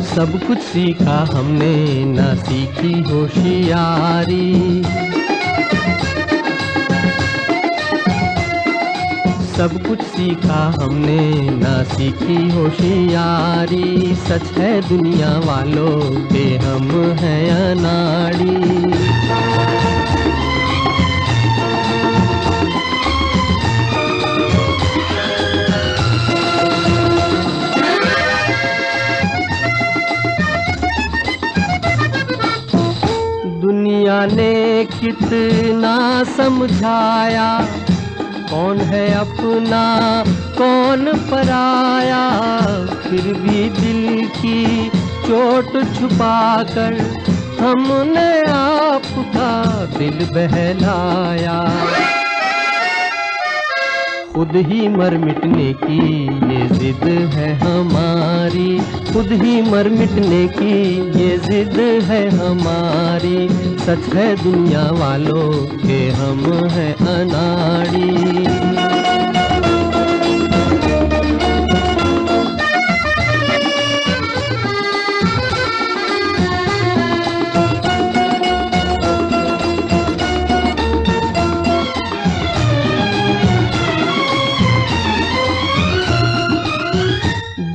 सब कुछ सीखा हमने ना सीखी होशियारी। सब कुछ सीखा हमने ना सीखी होशियारी। सच है दुनिया वालों के हम हैं अनाड़ी। दुनिया ने कितना समझाया, कौन है अपना कौन पराया। फिर भी दिल की चोट छुपाकर हमने आपका दिल बहलाया। खुद ही मर मिटने की ये जिद है हमारी। खुद ही मर मिटने की ये जिद है हमारी। सच है दुनिया वालों के हम हैं अनाड़ी।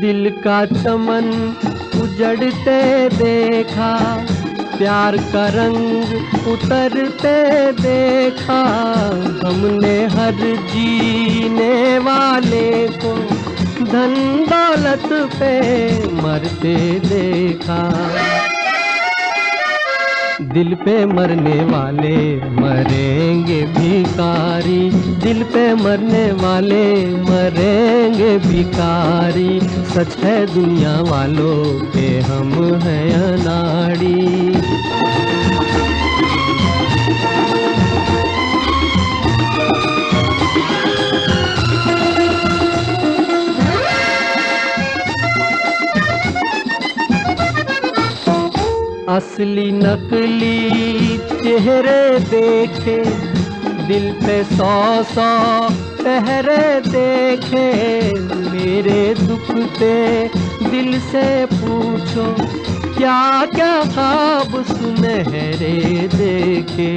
दिल का चमन उजड़ते देखा, प्यार का रंग उतरते देखा। हमने हर जीने वाले को धन दौलत पे मरते देखा। दिल पे मरने वाले मरेंगे भिखारी। दिल पे मरने वाले मरेंगे भिखारी। सच है दुनिया वालों के हम हैं अनाड़ी। असली नकली चेहरे देखे, दिल पे 100 पहरे देखे। मेरे दुख पे दिल से पूछो, क्या क्या ख्वाब सुनहरे देखे।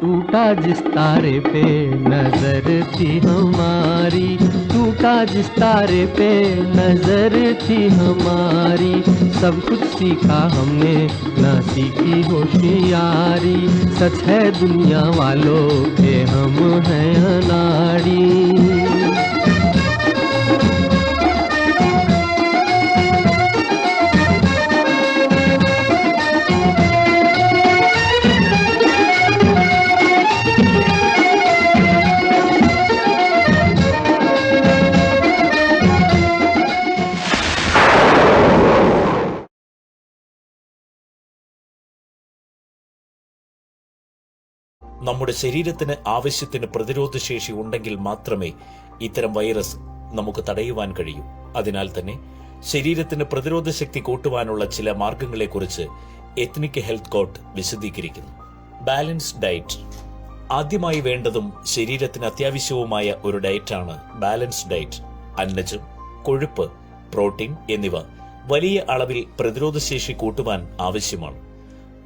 टूटा जिस तारे पे नजर थी हमारी। टूटा जिस तारे पे नजर थी हमारी। सब कुछ सीखा हमने ना सीखी होशियारी। सच है दुनिया वालों के हम हैं अनाड़ी। നമ്മുടെ ശരീരത്തിന് ആവശ്യത്തിന് പ്രതിരോധശേഷി ഉണ്ടെങ്കിൽ മാത്രമേ ഇത്തരം വൈറസ് നമുക്ക് തടയുവാൻ കഴിയൂ. അതിനാൽ തന്നെ ശരീരത്തിന് പ്രതിരോധശക്തി കൂട്ടുവാനുള്ള ചില മാർഗങ്ങളെക്കുറിച്ച് എത്നിക് ഹെൽത്ത് കോഡ് വിശദീകരിക്കുന്നു. Balanced diet. ആദ്യമായി വേണ്ടതും ശരീരത്തിന് അത്യാവശ്യവുമായ ഒരു ഡയറ്റാണ് ബാലൻസ്ഡ് ഡയറ്റ്. അന്നജം, കൊഴുപ്പ്, പ്രോട്ടീൻ എന്നിവ വലിയ അളവിൽ പ്രതിരോധശേഷി കൂട്ടുവാൻ ആവശ്യമാണ്.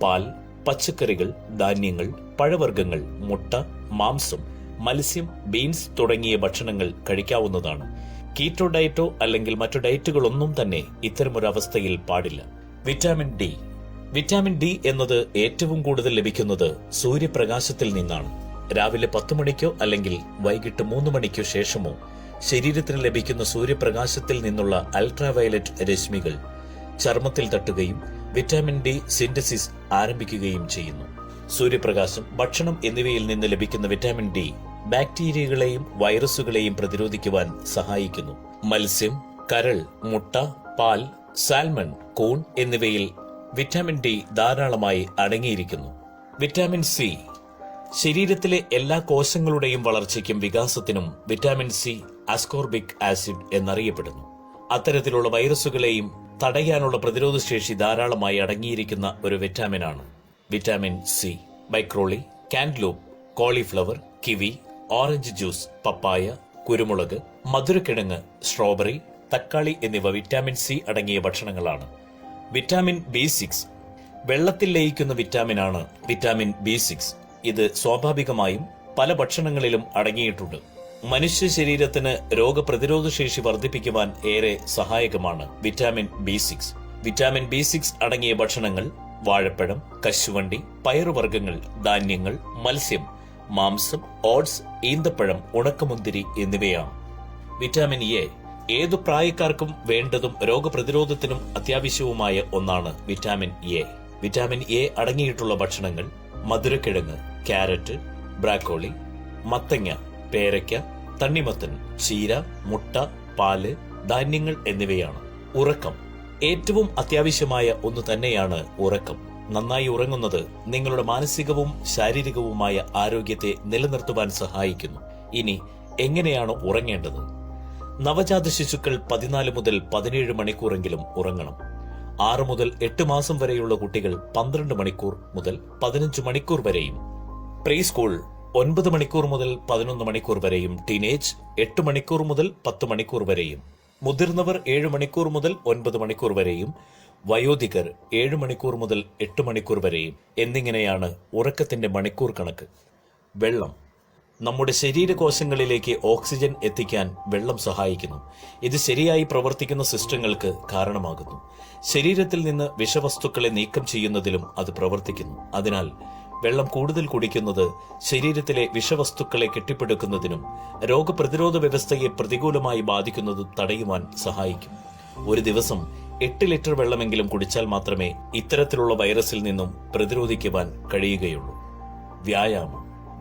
പാൽ, പച്ചക്കറികൾ, ധാന്യങ്ങൾ, പഴവർഗ്ഗങ്ങൾ, മുട്ട, മാംസം, മത്സ്യം, ബീൻസ് തുടങ്ങിയ ഭക്ഷണങ്ങൾ കഴിക്കാവുന്നതാണ്. കീറ്റോ ഡയറ്റോ അല്ലെങ്കിൽ മറ്റു ഡയറ്റുകളൊന്നും തന്നെ ഇത്തരമൊരവസ്ഥയിൽ പാടില്ല. Vitamin D. വിറ്റാമിൻ ഡി എന്നത് ഏറ്റവും കൂടുതൽ ലഭിക്കുന്നത് സൂര്യപ്രകാശത്തിൽ നിന്നാണ്. രാവിലെ 10 മണിക്കോ അല്ലെങ്കിൽ വൈകിട്ട് 3 മണിക്കോ ശേഷമോ ശരീരത്തിന് ലഭിക്കുന്ന സൂര്യപ്രകാശത്തിൽ നിന്നുള്ള അൾട്രാവയലറ്റ് രശ്മികൾ ചർമ്മത്തിൽ തട്ടുകയും വിറ്റാമിൻ ഡി സിന്തസിസ് ആരംഭിക്കുകയും ചെയ്യുന്നു. സൂര്യപ്രകാശം, ഭക്ഷണം എന്നിവയിൽ നിന്ന് ലഭിക്കുന്ന വിറ്റാമിൻ ഡി ബാക്ടീരിയകളെയും വൈറസുകളെയും പ്രതിരോധിക്കുവാൻ സഹായിക്കുന്നു. മത്സ്യം, കരൾ, മുട്ട, പാൽ, സാൽമൺ, കൂൺ എന്നിവയിൽ വിറ്റാമിൻ ഡി ധാരാളമായി അടങ്ങിയിരിക്കുന്നു. വിറ്റാമിൻ സി ശരീരത്തിലെ എല്ലാ കോശങ്ങളുടെയും വളർച്ചയ്ക്കും വികാസത്തിനും വിറ്റാമിൻ സി അസ്കോർബിക് ആസിഡ് എന്നറിയപ്പെടുന്നു. അത്തരത്തിലുള്ള വൈറസുകളെയും തടയാനുള്ള പ്രതിരോധശേഷി ധാരാളമായി അടങ്ങിയിരിക്കുന്ന ഒരു വിറ്റാമിനാണ് vitamin C. Broccoli, cantaloupe, cauliflower, kiwi, orange juice, papaya, കുരുമുളക്, മധുരക്കിഴങ്ങ്, സ്ട്രോബെറി, തക്കാളി എന്നിവ വിറ്റാമിൻ സി അടങ്ങിയ ഭക്ഷണങ്ങളാണ്. വിറ്റാമിൻ B6 വെള്ളത്തിൽ ലയിക്കുന്ന വിറ്റാമിനാണ് വിറ്റാമിൻ B6. ഇത് സ്വാഭാവികമായും പല ഭക്ഷണങ്ങളിലും അടങ്ങിയിട്ടുണ്ട്. മനുഷ്യ ശരീരത്തിന് രോഗപ്രതിരോധ ശേഷി വർദ്ധിപ്പിക്കുവാൻ ഏറെ സഹായകമാണ് വിറ്റാമിൻ B6. വിറ്റാമിൻ B6 അടങ്ങിയ ഭക്ഷണങ്ങൾ വാഴപ്പഴം, കശുവണ്ടി, പയറുവർഗ്ഗങ്ങൾ, ധാന്യങ്ങൾ, മത്സ്യം, മാംസം, ഓട്സ്, ഈന്തപ്പഴം, ഉണക്കമുന്തിരി എന്നിവയാണ്. വിറ്റാമിൻ എ ഏതു പ്രായക്കാർക്കും വേണ്ടതും രോഗപ്രതിരോധത്തിനും അത്യാവശ്യവുമായ ഒന്നാണ് വിറ്റാമിൻ എ. വിറ്റാമിൻ എ അടങ്ങിയിട്ടുള്ള ഭക്ഷണങ്ങൾ മധുരക്കിഴങ്ങ്, ക്യാരറ്റ്, ബ്രാക്കോളി, മത്തങ്ങ, പേരയ്ക്ക, തണ്ണിമത്തൻ, ചീര, മുട്ട, പാല്, ധാന്യങ്ങൾ എന്നിവയാണ്. ഉറക്കം ഏറ്റവും അത്യാവശ്യമായ ഒന്ന് തന്നെയാണ് ഉറക്കം. നന്നായി ഉറങ്ങുന്നത് നിങ്ങളുടെ മാനസികവും ശാരീരികവുമായ ആരോഗ്യത്തെ നിലനിർത്തുവാൻ സഹായിക്കുന്നു. ഇനി എങ്ങനെയാണ് ഉറങ്ങേണ്ടത്? നവജാത ശിശുക്കൾ 14 മുതൽ 17 മണിക്കൂറെങ്കിലും ഉറങ്ങണം. 6 മുതൽ 8 മാസം വരെയുള്ള കുട്ടികൾ 12 മണിക്കൂർ മുതൽ 15 മണിക്കൂർ വരെയും, പ്രീ സ്കൂൾ 9 മണിക്കൂർ മുതൽ 11 മണിക്കൂർ വരെയും, ടീനേജ് 8 മണിക്കൂർ മുതൽ 10 മണിക്കൂർ വരെയും, മുതിർന്നവർ 7 മണിക്കൂർ മുതൽ 9 മണിക്കൂർ വരെയും, വയോധികർ 7 മണിക്കൂർ മുതൽ 8 മണിക്കൂർ വരെയും എന്നിങ്ങനെയാണ് ഉറക്കത്തിന്റെ മണിക്കൂർ കണക്ക്. വെള്ളം നമ്മുടെ ശരീരകോശങ്ങളിലേക്ക് ഓക്സിജൻ എത്തിക്കാൻ വെള്ളം സഹായിക്കുന്നു. ഇത് ശരിയായി പ്രവർത്തിക്കുന്ന സിസ്റ്റങ്ങൾക്ക് കാരണമാകുന്നു. ശരീരത്തിൽ നിന്ന് വിഷവസ്തുക്കളെ നീക്കം ചെയ്യുന്നതിലും അത് പ്രവർത്തിക്കുന്നു. അതിനാൽ വെള്ളം കൂടുതൽ കുടിക്കുന്നത് ശരീരത്തിലെ വിഷവസ്തുക്കളെ കെട്ടിപ്പടുക്കുന്നതിനും രോഗപ്രതിരോധ വ്യവസ്ഥയെ പ്രതികൂലമായി ബാധിക്കുന്നതും തടയുവാൻ സഹായിക്കും. ഒരു ദിവസം 8 ലിറ്റർ വെള്ളമെങ്കിലും കുടിച്ചാൽ മാത്രമേ ഇത്തരത്തിലുള്ള വൈറസിൽ നിന്നും പ്രതിരോധിക്കുവാൻ കഴിയുകയുള്ളൂ.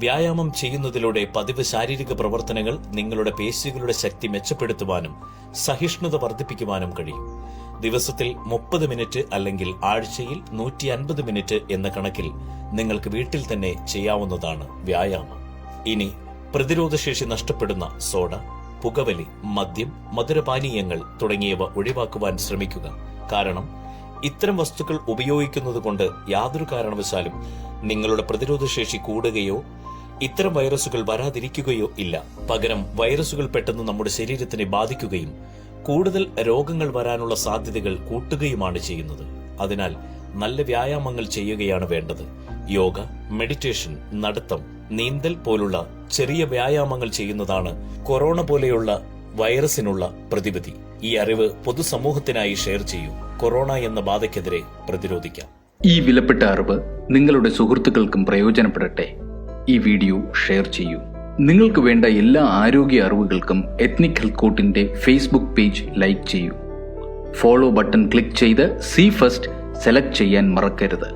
വ്യായാമം ചെയ്യുന്നതിലൂടെ പതിവ് ശാരീരിക പ്രവർത്തനങ്ങൾ നിങ്ങളുടെ പേശികളുടെ ശക്തി മെച്ചപ്പെടുത്തുവാനും സഹിഷ്ണുത വർദ്ധിപ്പിക്കുവാനും കഴിയും. ദിവസത്തിൽ 30 മിനിറ്റ് അല്ലെങ്കിൽ ആഴ്ചയിൽ 150 മിനിറ്റ് എന്ന കണക്കിൽ നിങ്ങൾക്ക് വീട്ടിൽ തന്നെ ചെയ്യാവുന്നതാണ് വ്യായാമം. ഇനി പ്രതിരോധശേഷി നഷ്ടപ്പെടുന്ന സോഡ, പുകവലി, മദ്യം, മധുരപാനീയങ്ങൾ തുടങ്ങിയവ ഒഴിവാക്കുവാൻ ശ്രമിക്കുക. കാരണം ഇത്തരം വസ്തുക്കൾ ഉപയോഗിക്കുന്നത് കൊണ്ട് യാതൊരു കാരണവശാലും നിങ്ങളുടെ പ്രതിരോധശേഷി കൂടുകയോ ഇത്തരം വൈറസുകൾ വരാതിരിക്കുകയോ ഇല്ല. പകരം വൈറസുകൾ പെട്ടെന്ന് നമ്മുടെ ശരീരത്തിനെ ബാധിക്കുകയും കൂടുതൽ രോഗങ്ങൾ വരാനുള്ള സാധ്യതകൾ കൂട്ടുകയുമാണ് ചെയ്യുന്നത്. അതിനാൽ നല്ല വ്യായാമങ്ങൾ ചെയ്യുകയാണ് വേണ്ടത്. യോഗ, മെഡിറ്റേഷൻ, നടത്തം, നീന്തൽ പോലുള്ള ചെറിയ വ്യായാമങ്ങൾ ചെയ്യുന്നതാണ് കൊറോണ പോലെയുള്ള വൈറസിനുള്ള പ്രതിവിധി. ഈ അറിവ് പൊതുസമൂഹത്തിനായി ഷെയർ ചെയ്യൂ. കൊറോണ എന്ന ബാധയ്ക്കെതിരെ പ്രതിരോധിക്കാം. ഈ വിലപ്പെട്ട അറിവ് നിങ്ങളുടെ സുഹൃത്തുക്കൾക്കും പ്രയോജനപ്പെടട്ടെ. ഈ വീഡിയോ ഷെയർ ചെയ്യൂ. നിങ്ങൾക്ക് വേണ്ട എല്ലാ ആരോഗ്യ അറിവുകൾക്കും എത്നിക് ഹെൽത്ത് കോട്ടിന്റെ ഫേസ്ബുക്ക് പേജ് ലൈക്ക് ചെയ്യൂ. ഫോളോ ബട്ടൺ ക്ലിക്ക് ചെയ്ത് സി ഫസ്റ്റ് സെലക്ട് ചെയ്യാൻ മറക്കരുത്.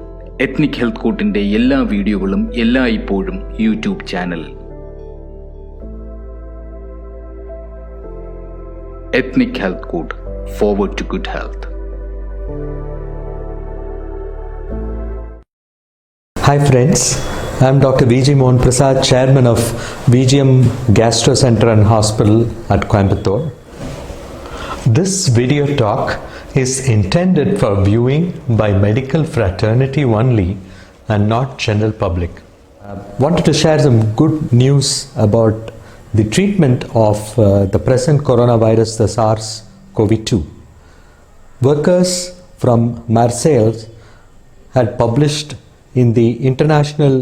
എത്നിക് ഹെൽത്ത് കോട്ടിന്റെ എല്ലാ വീഡിയോകളും എല്ലായ്പ്പോഴും യൂട്യൂബ് ചാനലിൽ. Ethnic health court, forward to good health. Hi friends, I am Dr. V.G. Mohan Prasad, Chairman of VGM Gastro Center and Hospital at Coimbatore. This video talk is intended for viewing by medical fraternity only and not general public. Wanted to share some good news about the treatment of the present coronavirus, the SARS-CoV-2. Workers from Marseille had published in the International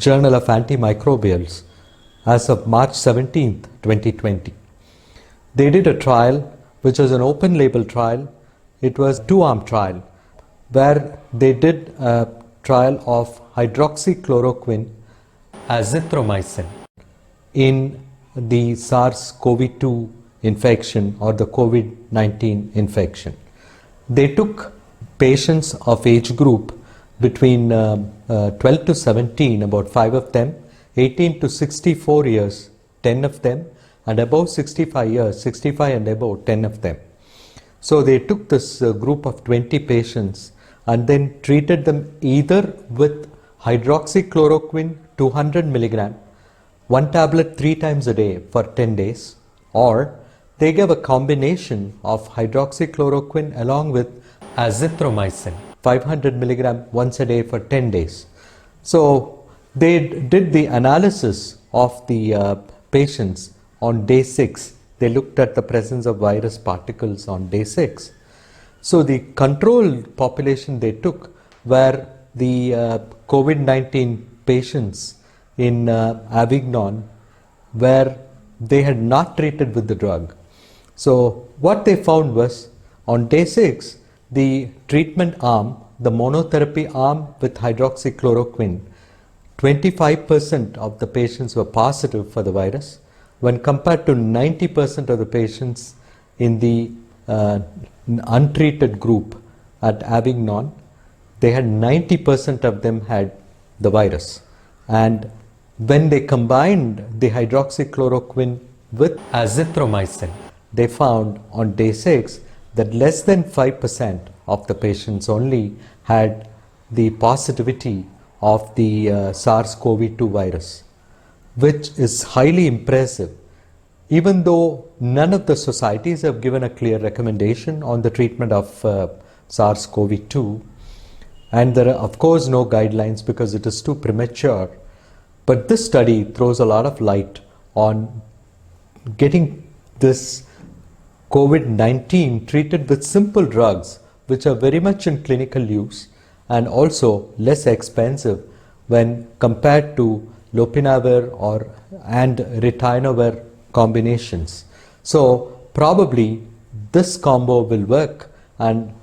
Journal of Antimicrobials as of March 17th, 2020. They did a trial which was an open label trial. It was a 2-arm trial where they did a trial of hydroxychloroquine azithromycin in the SARS-CoV-2 infection or the COVID-19 infection. They took patients of age group between 12 to 17, about 5 of them, 18 to 64 years, 10 of them, and above 65 years, 65 and above, 10 of them. So they took this group of 20 patients and then treated them either with hydroxychloroquine 200 milligram, one tablet 3 times a day for 10 days, or they gave a combination of hydroxychloroquine along with azithromycin 500 milligram once a day for 10 days. So they did the analysis of the patients on day 6. They looked at the presence of virus particles on day 6. So the control population they took were the COVID-19 patients in Avignon where they had not treated with the drug. So what they found was on day 6, the treatment arm, the monotherapy arm with hydroxychloroquine, 25% of the patients were positive for the virus when compared to 90% of the patients in the untreated group at Avignon. They had 90% of them had the virus. And when they combined the hydroxychloroquine with azithromycin, they found on day 6 that less than 5% of the patients only had the positivity of the SARS-CoV-2 virus, which is highly impressive. Even though none of the societies have given a clear recommendation on the treatment of SARS-CoV-2, and there are of course no guidelines because it is too premature, but this study throws a lot of light on getting this COVID-19 treated with simple drugs which are very much in clinical use and also less expensive when compared to lopinavir and ritonavir combinations. So probably this combo will work, and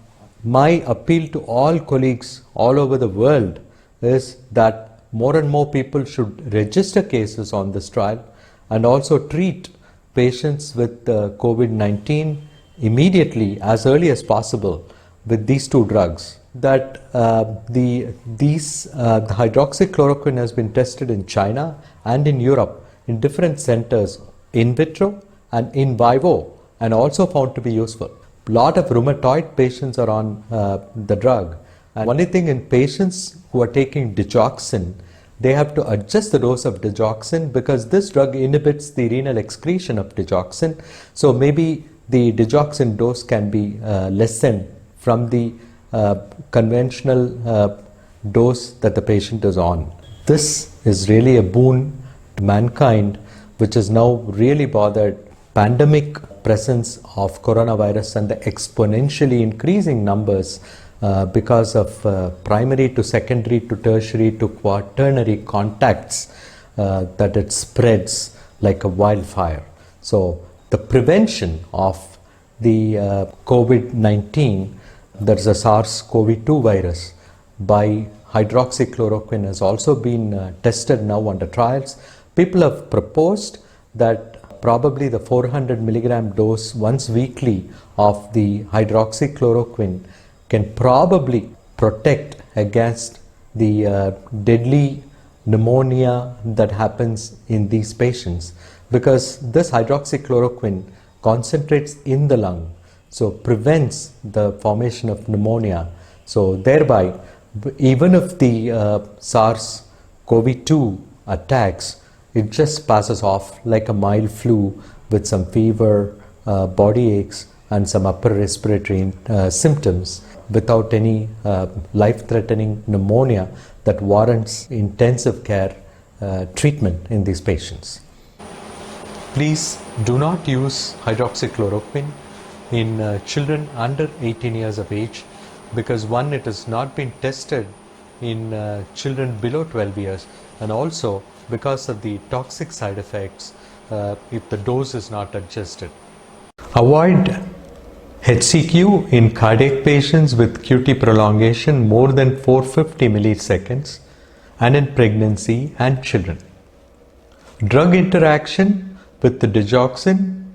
my appeal to all colleagues all over the world is that more and more people should register cases on this trial and also treat patients with COVID-19 immediately as early as possible with these two drugs. That the hydroxychloroquine has been tested in China and in Europe in different centers in vitro and in vivo and also found to be useful. A lot of rheumatoid patients are on the drug. And only thing in patients who are taking digoxin, they have to adjust the dose of digoxin because this drug inhibits the renal excretion of digoxin. So maybe the digoxin dose can be lessened from the conventional dose that the patient is on. This is really a boon to mankind, which is now really bothered. Pandemic presence of coronavirus and the exponentially increasing numbers because of primary to secondary to tertiary to quaternary contacts that it spreads like a wildfire. So the prevention of the COVID-19, there's a SARS-CoV-2 virus, by hydroxychloroquine has also been tested now under trials. People have proposed that probably the 400 milligram dose once weekly of the hydroxychloroquine can probably protect against the deadly pneumonia that happens in these patients, because this hydroxychloroquine concentrates in the lung, so prevents the formation of pneumonia. So thereby, even if the SARS-CoV-2 attacks, it just passes off like a mild flu with some fever, body aches and some upper respiratory symptoms without any life-threatening pneumonia that warrants intensive care treatment in these patients. Please do not use hydroxychloroquine in children under 18 years of age because one, it has not been tested in children below 12 years, and also because of the toxic side effects if the dose is not adjusted. Avoid HCQ in cardiac patients with QT prolongation more than 450 milliseconds and in pregnancy and children. Drug interaction with the digoxin,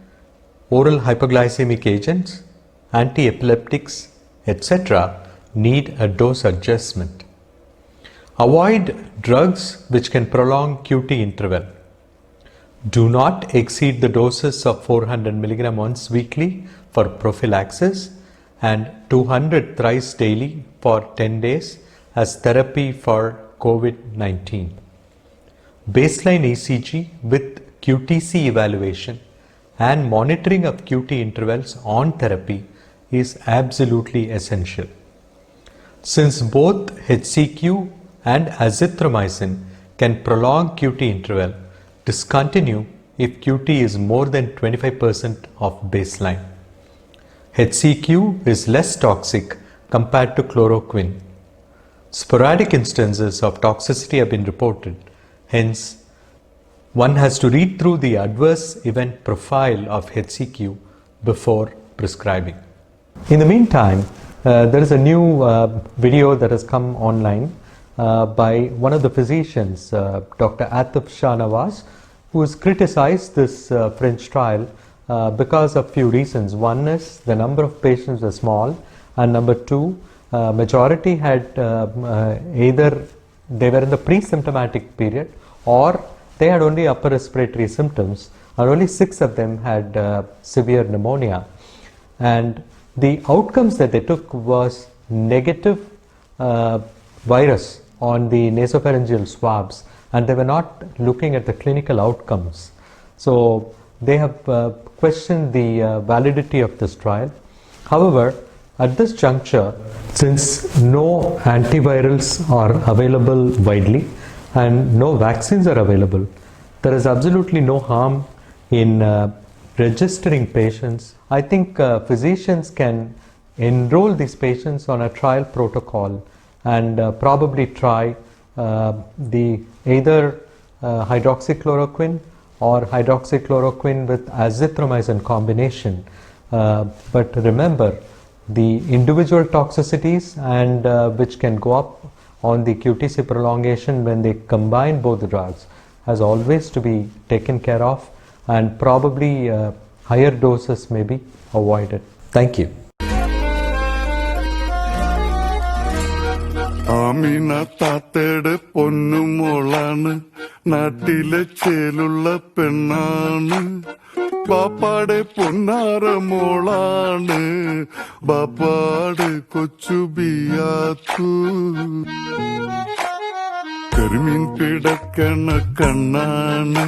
oral hypoglycemic agents, anti-epileptics, etc. need a dose adjustment. Avoid drugs which can prolong QT interval. Do not exceed the doses of 400 mg once weekly for prophylaxis and 200 thrice daily for 10 days as therapy for COVID-19. Baseline ECG with QTC evaluation and monitoring of QT intervals on therapy is absolutely essential. Since both HCQ and azithromycin can prolong QT interval, discontinue if QT is more than 25% of baseline. HCQ is less toxic compared to chloroquine. Sporadic instances of toxicity have been reported. Hence, one has to read through the adverse event profile of HCQ before prescribing. In the meantime, there is a new video that has come online by one of the physicians, Dr. Atif Shah Nawaz, who has criticized this French trial because of few reasons. One is the number of patients are small, and number two, majority had either they were in the pre-symptomatic period or they had only upper respiratory symptoms, and only 6 of them had severe pneumonia. And the outcomes that they took was negative virus on the nasopharyngeal swabs, and they were not looking at the clinical outcomes. So they have questioned the validity of this trial. However, at this juncture, since no antivirals are available widely and no vaccines are available, there is absolutely no harm in registering patients. I think physicians can enroll these patients on a trial protocol and probably try the either hydroxychloroquine or hydroxychloroquine with azithromycin combination. But remember, the individual toxicities and which can go up on the QTC prolongation when they combine both the drugs has always to be taken care of, and probably higher doses may be avoided. Thank you. ആമീന താത്തയുടെ പൊന്നുമോളാണ്, നാട്ടിലെ ചേലുള്ള പെണ്ണാണ്, ബാപ്പാടെ പൊന്നാര മോളാണ്, ബാപ്പാടെ കൊച്ചു ബിയാത്തു. കരിമീൻ പിടക്കണ കണ്ണാണ്,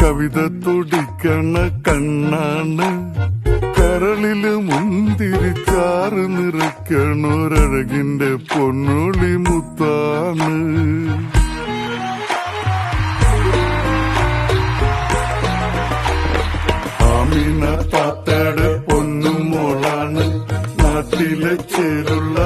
കവിത തുടിക്കണ കണ്ണാണ്, കരളില് മുന്തിരിച്ചാറ് നിറയ്ക്കണൊരഴകിന്റെ പൊന്നുളി മുത്താണ്. ആമീന താത്തയുടെ പൊന്നുമോളാണ്, നാട്ടിലെ ചേലുള്ള